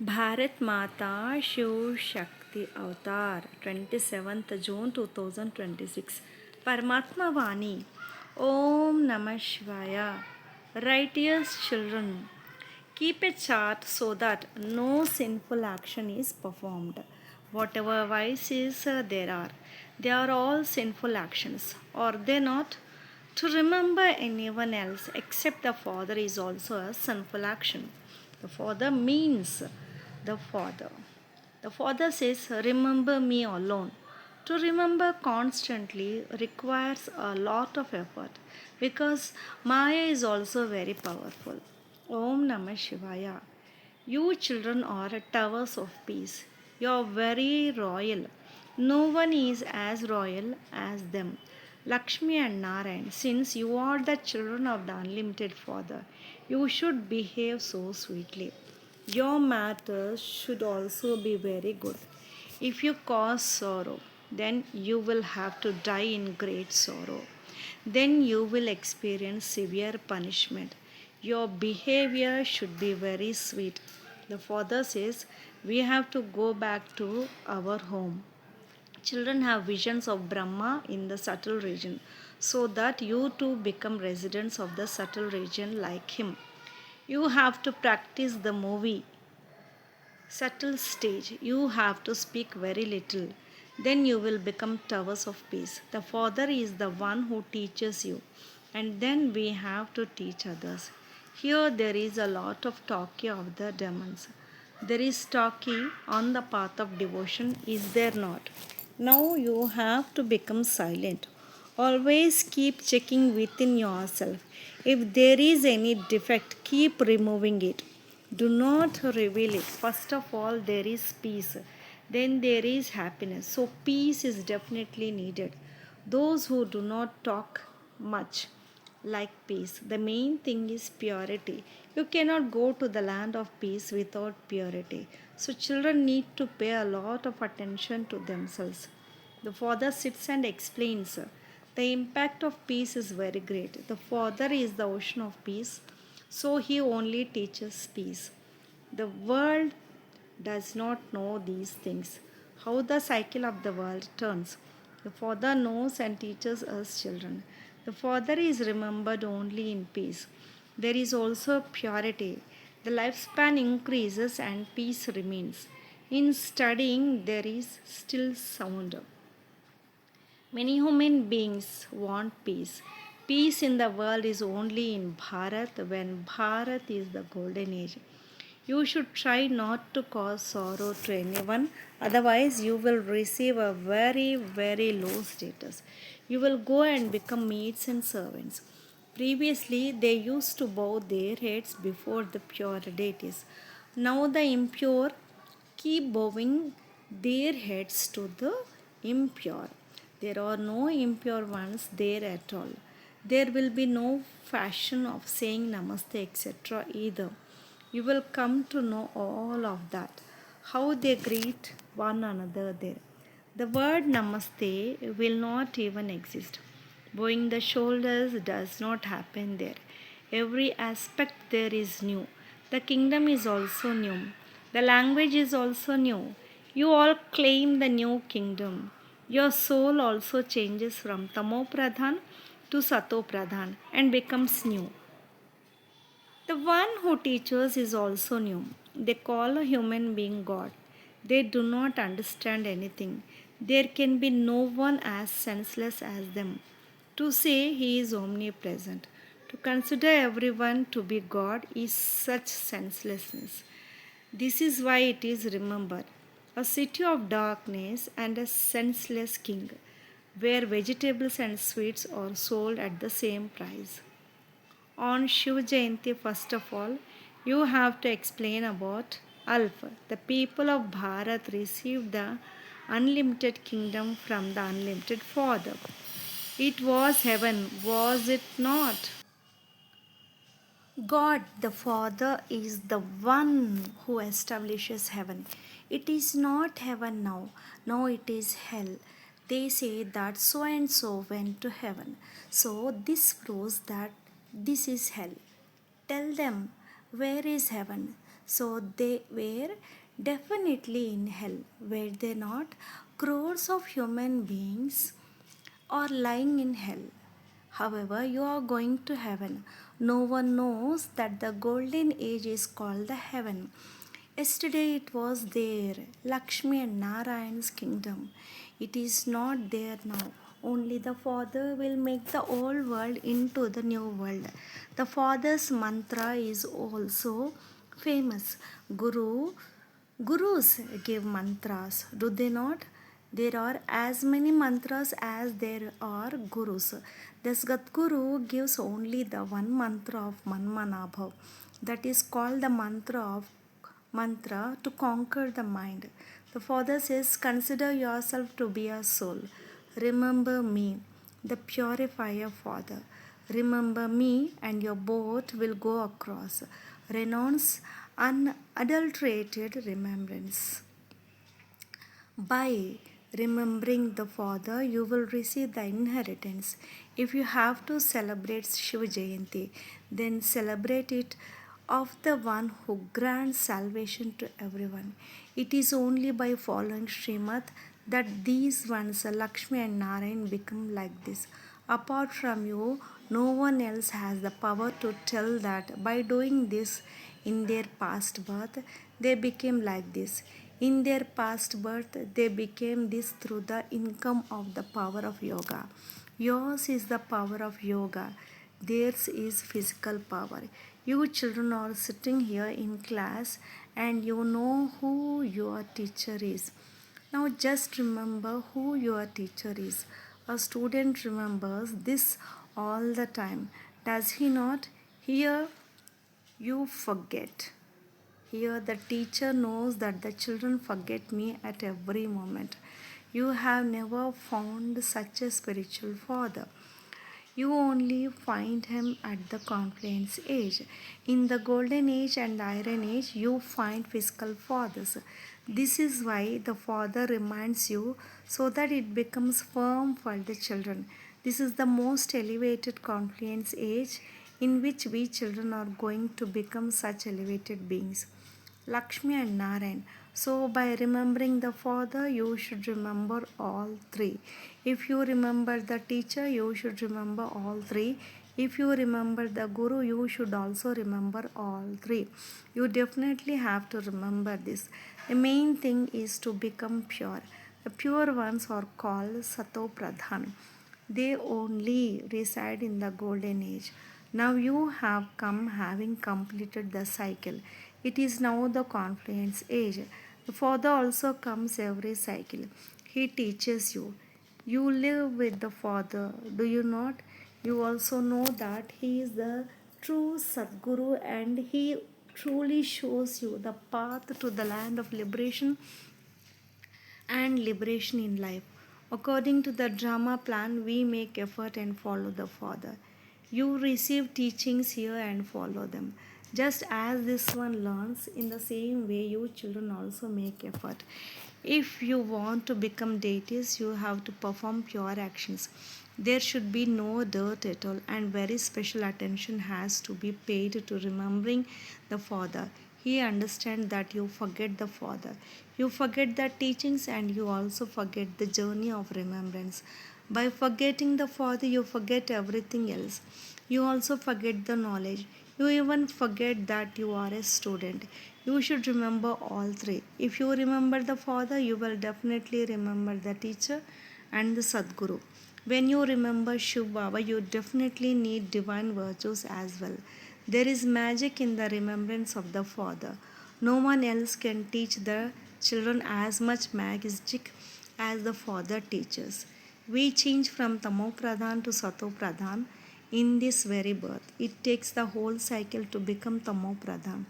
Bharat Mata Shiv Shakti Avatar 27th June 2026 Parmatma Vaani Om Namah Shivaya. Righteous children, keep a chart so that no sinful action is performed. Whatever vices there are, they are all sinful actions. Are they not? To remember anyone else except the Father is also a sinful action. The Father means the Father. The Father says, remember me alone. To remember constantly requires a lot of effort because Maya is also very powerful. Om Namah Shivaya. You children are towers of peace. You are very royal. No one is as royal as them. Lakshmi and Narayan, since you are the children of the unlimited Father, you should behave so sweetly. Your matters should also be very good. If you cause sorrow, then you will have to die in great sorrow. Then you will experience severe punishment. Your behavior should be very sweet. The father says, we have to go back to our home. Children have visions of Brahma in the subtle region, so that you too become residents of the subtle region like him. You have to practice the movie subtle stage. You have to speak very little. Then you will become towers of peace. The Father is the one who teaches you, and then we have to teach others. Here there is a lot of talking of the demons. There is talking on the path of devotion, is there not? Now you have to become silent. Always keep checking within yourself. If there is any defect, keep removing it. Do not reveal it. First of all, there is peace. Then there is happiness. So, peace is definitely needed. Those who do not talk much like peace. The main thing is purity. You cannot go to the land of peace without purity. So, children need to pay a lot of attention to themselves. The father sits and explains. The impact of peace is very great. The father is the ocean of peace, so he only teaches peace. The world does not know these things. How the cycle of the world turns. The Father knows and teaches us children. The Father is remembered only in peace. There is also purity. The lifespan increases and peace remains. In studying, there is still sound. Many human beings want peace. Peace in the world is only in Bharat when Bharat is the golden age. You should try not to cause sorrow to anyone, otherwise, you will receive a very, very low status. You will go and become maids and servants. Previously, they used to bow their heads before the pure deities. Now, the impure keep bowing their heads to the impure. There are no impure ones there at all. There will be no fashion of saying namaste, etc. either. You will come to know all of that, how they greet one another there. The word namaste will not even exist. Bowing the shoulders does not happen there. Every aspect there is new. The kingdom is also new. The language is also new. You all claim the new kingdom. Your soul also changes from Tamo Pradhan to Sato Pradhan and becomes new. The one who teaches is also new. They call a human being God. They do not understand anything. There can be no one as senseless as them. To say he is omnipresent, to consider everyone to be God is such senselessness. This is why it is remembered a city of darkness and a senseless king, where vegetables and sweets are sold at the same price. On Shiv Jayanti, first of all, you have to explain about Alf. The people of Bharat received the unlimited kingdom from the unlimited Father. It was heaven, was it not? God the Father is the one who establishes heaven. It is not heaven now, now it is hell. They say that so and so went to heaven. So this proves that this is hell. Tell them, where is heaven? So they were definitely in hell, were they not? Crores of human beings are lying in hell. However, you are going to heaven. No one knows that the golden age is called the heaven. Yesterday it was there, Lakshmi and Narayan's kingdom. It is not there now. Only the Father will make the old world into the new world. The Father's mantra is also famous. Gurus give mantras, do they not? There are as many mantras as there are gurus. The Sadguru gives only the one mantra of Manmanabhav. That is called the mantra to conquer the mind. The Father says, consider yourself to be a soul. Remember me, the purifier Father. Remember me, and your boat will go across. Renounce unadulterated remembrance. By remembering the Father, you will receive the inheritance. If you have to celebrate Shiva Jayanti, then celebrate it of the one who grants salvation to everyone. It is only by following Srimad that these ones, Lakshmi and Narayan, become like this. Apart from you, no one else has the power to tell that by doing this in their past birth, they became like this. In their past birth, they became this through the income of the power of yoga. Yours is the power of yoga, theirs is physical power. You children are sitting here in class and you know who your teacher is. Now just remember who your teacher is. A student remembers this all the time. Does he not? Here you forget. Here, the teacher knows that the children forget me at every moment. You have never found such a spiritual father. You only find him at the confluence age. In the golden age and the iron age, you find physical fathers. This is why the father reminds you so that it becomes firm for the children. This is the most elevated confluence age in which we children are going to become such elevated beings. Lakshmi and Narayan. So, by remembering the father, you should remember all three. If you remember the teacher, you should remember all three. If you remember the guru, you should also remember all three. You definitely have to remember this. The main thing is to become pure. The pure ones are called Sato Pradhan. They only reside in the golden age. Now you have come having completed the cycle. It is now the confluence age. The Father also comes every cycle. He teaches you. You live with the Father, do you not? You also know that He is the true Sadguru and He truly shows you the path to the land of liberation and liberation in life. According to the drama plan, we make effort and follow the Father. You receive teachings here and follow them. Just as this one learns, in the same way, you children also make effort. If you want to become deities, you have to perform pure actions. There should be no dirt at all, and very special attention has to be paid to remembering the Father. He understands that you forget the Father. You forget the teachings and you also forget the journey of remembrance. By forgetting the Father, you forget everything else. You also forget the knowledge. You even forget that you are a student. You should remember all three. If you remember the Father, you will definitely remember the teacher and the Sadguru. When you remember Shiv Baba, you definitely need divine virtues as well. There is magic in the remembrance of the Father. No one else can teach the children as much magic as the Father teaches. We change from Tamo Pradhan to Sato Pradhan in this very birth. It takes the whole cycle to become Tamo Pradhan.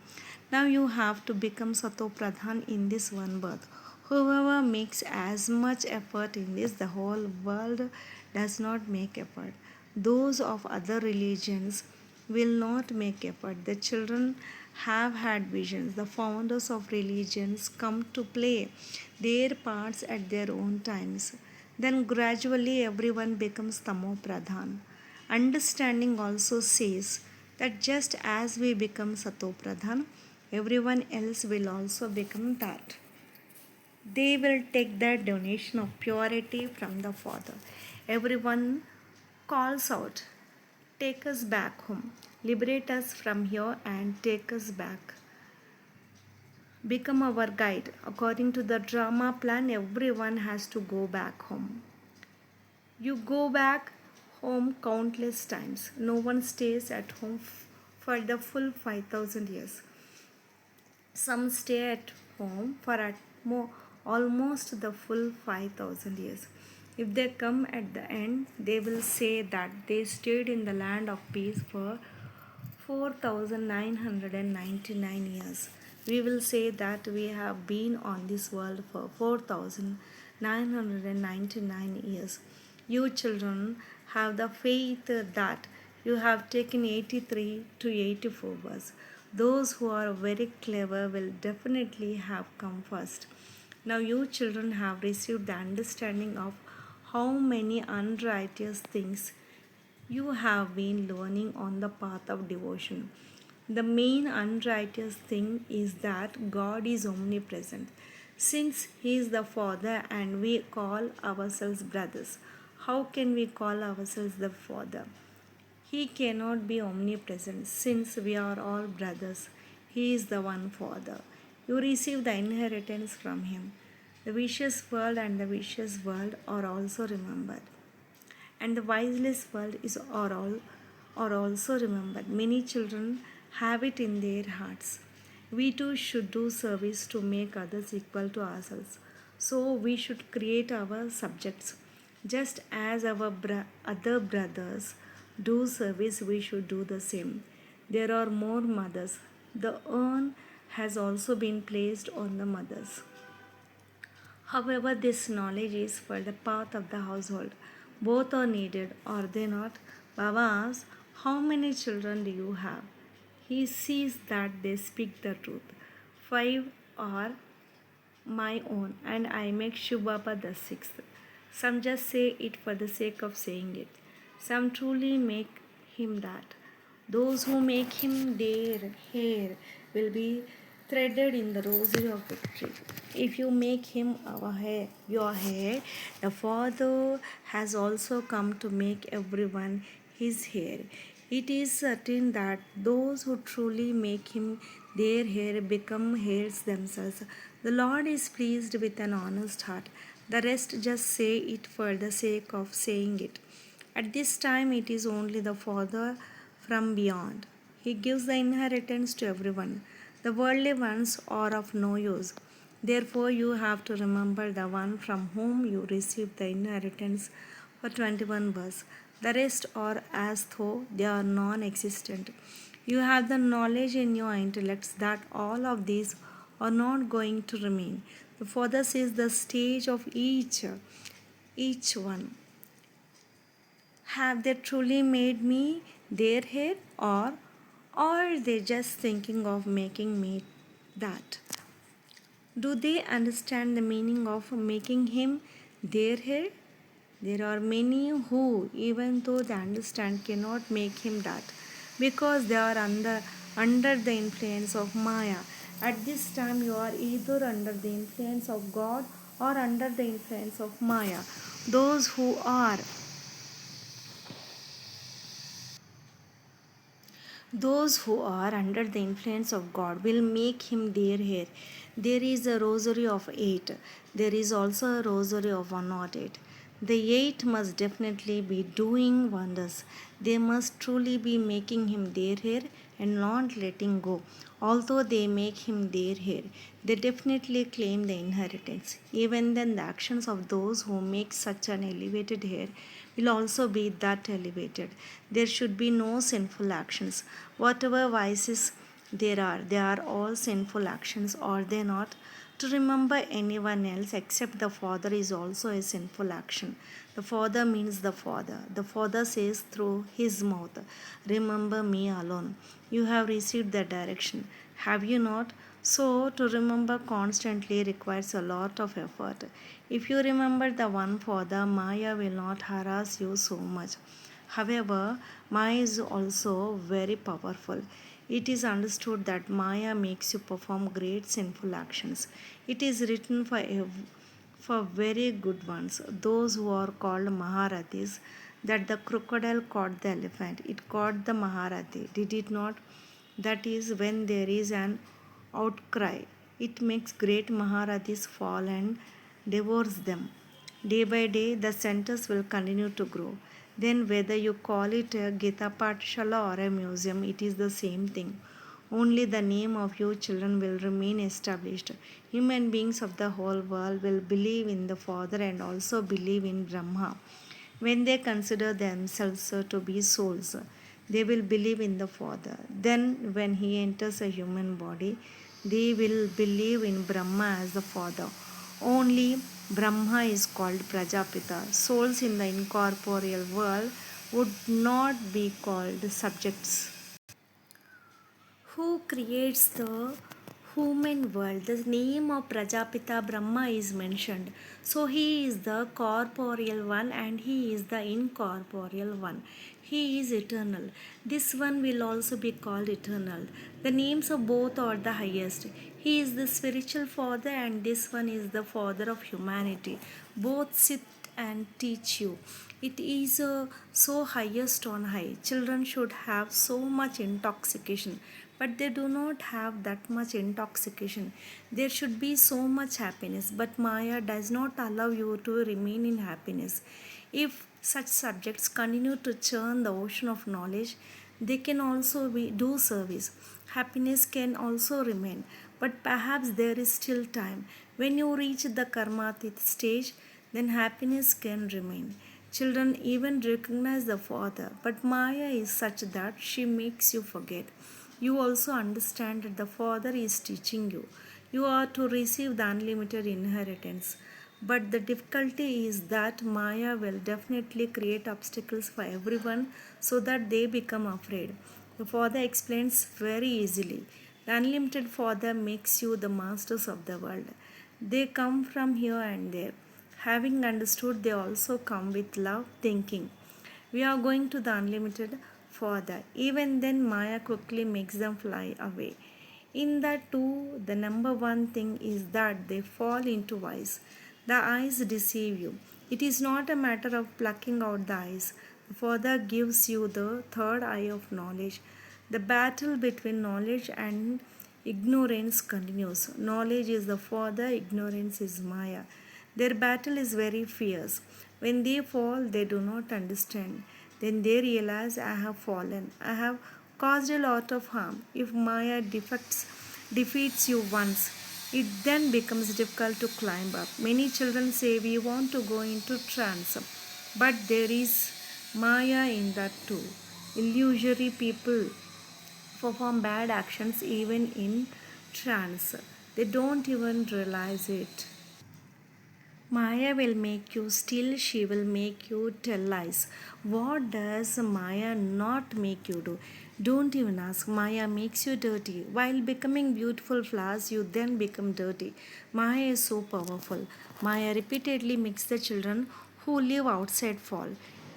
Now you have to become Sato Pradhan in this one birth. Whoever makes as much effort in this, the whole world does not make effort. Those of other religions will not make effort. The children have had visions. The founders of religions come to play their parts at their own times. Then gradually everyone becomes Tamo Pradhan. Understanding also says that just as we become Sato Pradhan, everyone else will also become that. They will take that donation of purity from the Father. Everyone calls out, take us back home, liberate us from here and take us back. Become our guide. According to the drama plan, everyone has to go back home. You go back home countless times. No one stays at home for the full 5,000 years. Some stay at home for almost the full 5,000 years. If they come at the end, they will say that they stayed in the land of peace for 4,999 years. We will say that we have been on this world for 4,999 years. You children have the faith that you have taken 83 to 84 bus. Those who are very clever will definitely have come first. Now you children have received the understanding of how many unrighteous things you have been learning on the path of devotion. The main unrighteous thing is that God is omnipresent. Since He is the Father and we call ourselves brothers, how can we call ourselves the Father? He cannot be omnipresent since we are all brothers. He is the one Father. You receive the inheritance from Him. The vicious world and the vicious world are also remembered, and the wiseless world are also remembered. Many children have it in their hearts. We too should do service to make others equal to ourselves. So we should create our subjects. Just as our other brothers do service, we should do the same. There are more mothers. The urn has also been placed on the mothers. However, this knowledge is for the path of the household. Both are needed, are they not? Baba asks, how many children do you have? He sees that they speak the truth. 5 are my own, and I make Shubaba the sixth. Some just say it for the sake of saying it. Some truly make him that. Those who make him their hair will be threaded in the rosary of victory. If you make him your hair, the Father has also come to make everyone his hair. It is certain that those who truly make him their hair become hairs themselves. The Lord is pleased with an honest heart. The rest just say it for the sake of saying it. At this time, it is only the Father from beyond. He gives the inheritance to everyone. The worldly ones are of no use. Therefore, you have to remember the one from whom you received the inheritance for 21 verse. The rest are as though they are non existent. You have the knowledge in your intellects that all of these are not going to remain. The Father says the stage of each one. Have they truly made me their head, or are they just thinking of making me that? Do they understand the meaning of making him their head? There are many who, even though they understand, cannot make him that because they are under the influence of Maya. At this time, you are either under the influence of God or under the influence of Maya. Those who are Those who are under the influence of God will make him their hair. There is a rosary of 8. There is also a rosary of 108. The 8 must definitely be doing wonders. They must truly be making him their hair and not letting go. Although they make him their hair, they definitely claim the inheritance. Even then, the actions of those who make such an elevated hair will also be that elevated. There should be no sinful actions. Whatever vices they are all sinful actions, are they not? To remember anyone else except the Father is also a sinful action. The Father means the Father. The Father says through His mouth, remember me alone. You have received the direction, have you not? So, to remember constantly requires a lot of effort. If you remember the one Father, Maya will not harass you so much. However, Maya is also very powerful. it is understood that Maya makes you perform great sinful actions. It is written for very good ones, those who are called Maharathis, that the crocodile caught the elephant. It caught the Maharathi, did it not? That is, when there is an outcry, it makes great Maharathis fall and devours them. Day by day, the centers will continue to grow. Then, whether you call it a Gita Patshala or a museum, it is the same thing. Only the name of your children will remain established. Human beings of the whole world will believe in the Father and also believe in Brahma. When they consider themselves to be souls, they will believe in the Father. Then, when He enters a human body, they will believe in Brahma as the Father. Only Brahma is called Prajapita. Souls in the incorporeal world would not be called subjects. Who creates the human world? The name of Prajapita Brahma is mentioned. So he is the corporeal one and he is the incorporeal one. He is eternal. This one will also be called eternal. The names of both are the highest. He is the spiritual father and this one is the father of humanity. Both sit and teach you. It is so highest on high. Children should have so much intoxication, but they do not have that much intoxication. There should be so much happiness, but Maya does not allow you to remain in happiness. If such subjects continue to churn the ocean of knowledge, they can also do service. Happiness can also remain, but perhaps there is still time. When you reach the karmatit stage, then happiness can remain. Children even recognize the Father, but Maya is such that she makes you forget. You also understand that the Father is teaching you. You are to receive the unlimited inheritance. But the difficulty is that Maya will definitely create obstacles for everyone so that they become afraid. The Father explains very easily. The unlimited Father makes you the masters of the world. They come from here and there. Having understood, they also come with love thinking. We are going to the unlimited further. Even then, Maya quickly makes them fly away. In that too, the number one thing is that they fall into vice. The eyes deceive you. It is not a matter of plucking out the eyes. The Father gives you the third eye of knowledge. The battle between knowledge and ignorance continues. Knowledge is the Father, ignorance is Maya. Their battle is very fierce. When they fall, they do not understand. Then they realize, I have fallen. I have caused a lot of harm. If Maya defeats you once, it then becomes difficult to climb up. Many children say we want to go into trance, but there is Maya in that too. Illusory people perform bad actions even in trance. They don't even realize it. Maya will make you steal, she will make you tell lies. What does Maya not make you do? Don't even ask. Maya makes you dirty. While becoming beautiful flowers, you then become dirty. Maya is so powerful. Maya repeatedly makes the children who live outside fall.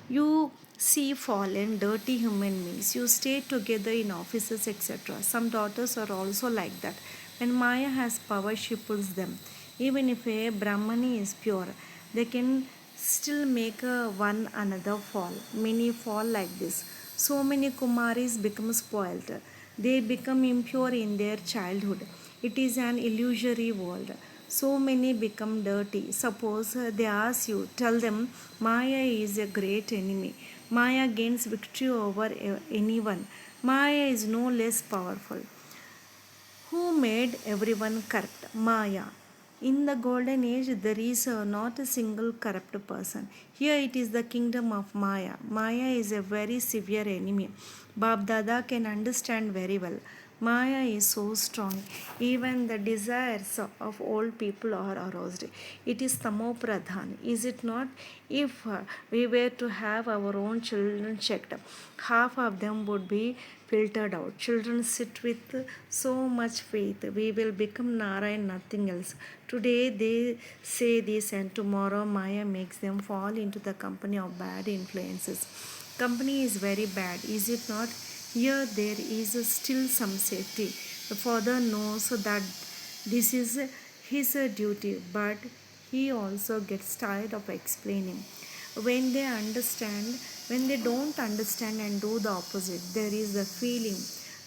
You see fallen, dirty human beings. You stay together in offices, etc. Some daughters are also like that. When Maya has power, she pulls them. Even if a Brahmani is pure, they can still make one another fall. Many fall like this. So many Kumaris become spoiled. They become impure in their childhood. It is an illusory world. So many become dirty. Suppose they ask you, tell them Maya is a great enemy. Maya gains victory over anyone. Maya is no less powerful. Who made everyone corrupt? Maya. In the golden age, there is not a single corrupt person. Here it is the kingdom of Maya. Maya is a very severe enemy. Bab Dada can understand very well. Maya is so strong. Even the desires of old people are aroused. It is Tamo Pradhan, is it not? If we were to have our own children checked, half of them would be filtered out. Children sit with so much faith. We will become Nara and nothing else. Today they say this, and tomorrow Maya makes them fall into the company of bad influences. Company is very bad, is it not? Here there is still some safety. The father knows that this is his duty, but he also gets tired of explaining. When they understand, when they don't understand and do the opposite, there is the feeling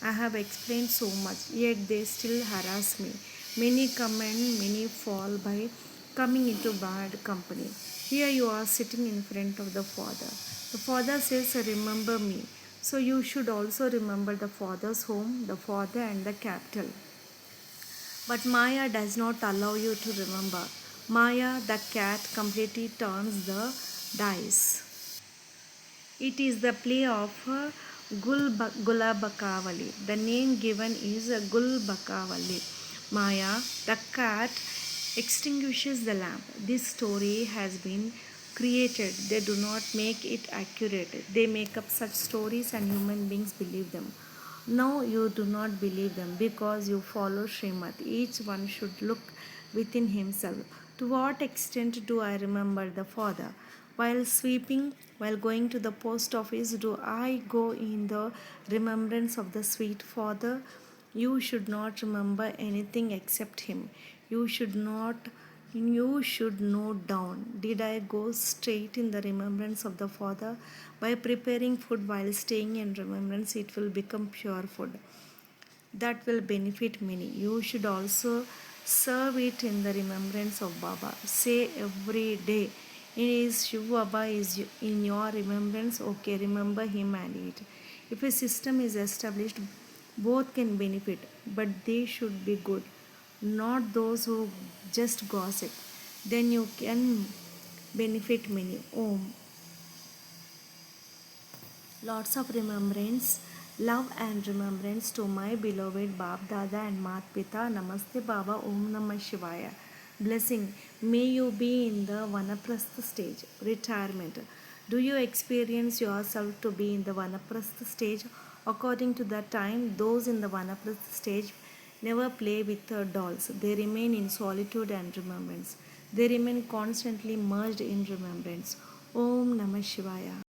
I have explained so much, yet they still harass me. Many come and many fall by coming into bad company. Here you are sitting in front of the Father. The Father says, remember me. So you should also remember the Father's home, the Father, and the capital. But Maya does not allow you to remember. Maya, the cat, completely turns the dice. It is the play of Gulabakavali. The name given is Gulbakavali. Maya, the cat, extinguishes the lamp. This story has been created. They do not make it accurate. They make up such stories and human beings believe them. No, you do not believe them because you follow Srimad. Each one should look within himself. To what extent do I remember the Father? While sweeping, while going to the post office, do I go in the remembrance of the sweet Father? You should not remember anything except Him. You should not, you should note down. Did I go straight in the remembrance of the Father? By preparing food while staying in remembrance, it will become pure food that will benefit many. You should also serve it in the remembrance of Baba. Say every day, is Shiv Baba is in your remembrance, okay, remember him and eat. If a system is established, both can benefit, but they should be good, not those who just gossip. Then you can benefit many. Om. Lots of remembrance, love and remembrance to my beloved Bab Dada and Mat Pita. Namaste Baba. Om Namah Shivaya. Blessing. May you be in the Vanaprastha stage, retirement. Do you experience yourself to be in the Vanaprastha stage? According to the time, those in the Vanaprastha stage never play with dolls. They remain in solitude and remembrance. They remain constantly merged in remembrance. Om Namah Shivaya.